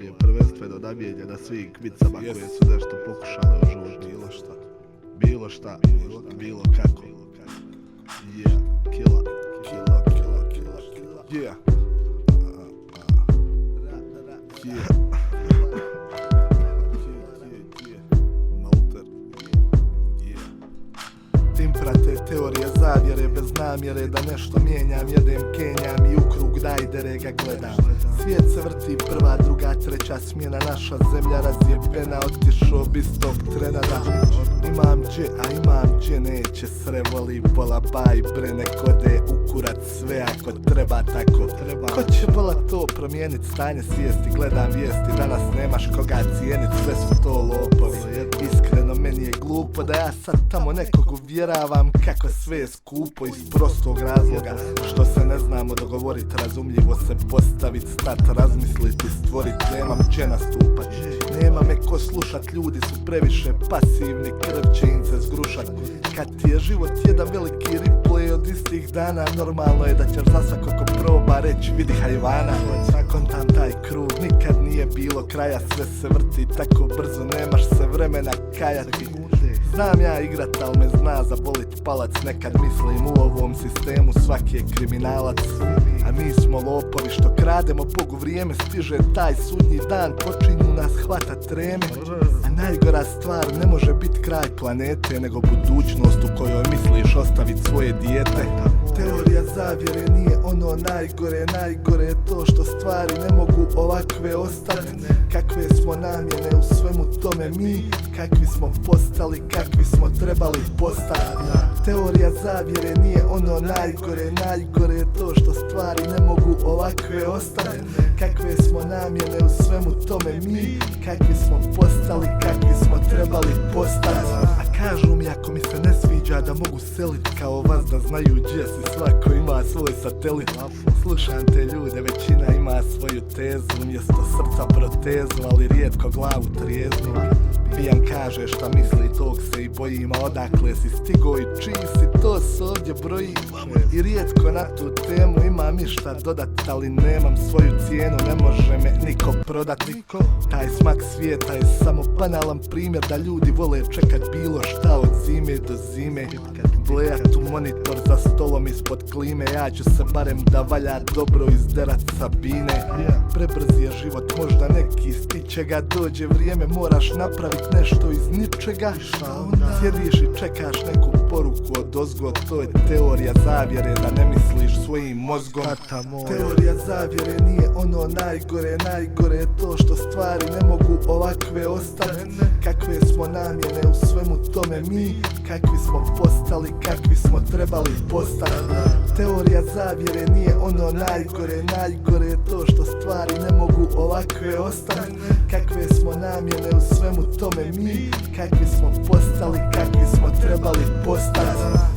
je prvenstveno namijenjena svim kvicama koje su nešto pokušale u životu. Bilo šta, bilo kako. Yeah, killa. Yeah. Tim prate teorije zavjere bez namjere da nešto mijenjam, jedem, kenjam i u krug dajdere ga gledam. Svijet se vrti, prva, druga, treća smjena, naša zemlja razjebena, otišao bi s tog trena da imam dže, a imam dže neće, srevoli pola baj, bre neko de u kurac sve ako treba tako. Ko će vola to promijenit stanje svijesti, gledam vijesti, danas nemaš koga cijenit, sve su to lopovi. Iskreno meni je glupo da ja sad tamo nekog uvjeravam kako sve je skupo iz prostog razloga što se ne znamo dogovorit, razumljivo se postavit, stat, razmisliti, stvorit, nemam če nastupat, nema me ko slušat, ljudi su previše pasivni, krv će im se zgrušat. Kad ti je život jedan veliki replay od istih dana, normalno je da ćeš za svako ko proba reći vidi hajvana. Kontam taj krug, nikad nije bilo kraja, sve se vrti tako brzo, nemaš se vremena kajati. Znam ja igrat, al me zna zabolit palac, nekad mislim u ovom sistemu svaki je kriminalac. A mi smo lopovi što krademo, Bogu vrijeme stiže taj sudnji dan, počinju nas hvatat treme. A najgora stvar ne može biti kraj planete, nego budućnost u kojoj misliš ostavit svoje dijete. Teorija zavjere nije ono najgore, najgore je to što stvari ne mogu ovakve ostati. Kakve smo namjene u svemu tome mi, kakvi smo postali, kakvi smo trebali postati. Teorija zavjere nije ono najgore, najgore je to što stvari ne mogu ovakve ostati. Kakve smo namjene u svemu tome mi, kakvi smo postali, kakvi smo trebali postati. A kažu mi ako mi se ne sviđa da mogu selit kao vas, da znaju gdje si, svako ima svoj satelit. Slušam te ljude, većina ima svoju tezu, umjesto srca protezu, ali rijetko glavu trijeznu. Pijan kaže šta misli, tog se i bojim, a odakle si stigo i čiji si, to se ovdje broji. I rijetko na tu temu imam išta dodat, ali nemam svoju cijenu, ne može me niko prodat. Taj smak svijeta je samo banalan primjer da ljudi vole čekat bilo šta od zime do zime. Blejat u monitor za stolom ispod klime, ja ću se barem da valja dobro izderat Sabine. Prebrz je život, možda neki stiće ga, dođe vrijeme, moraš napravit nešto iz ničega. Sjediš i čekaš neku poruku od ozgo, to je teorija zavjere, da ne misliš svojim mozgom. Teorija zavjere nije ono najgore, najgore je to što stvari ne mogu ovakve ostati. Kakve smo namjene u svemu tome mi, kakvi smo postali, kakvi smo trebali postati. Teorija zavjere nije ono najgore, najgore je to što stvari ne mogu ovakve ostati. Kakve smo namjene u svemu tome mi, kakvi smo postali, kakvi smo trebali postati.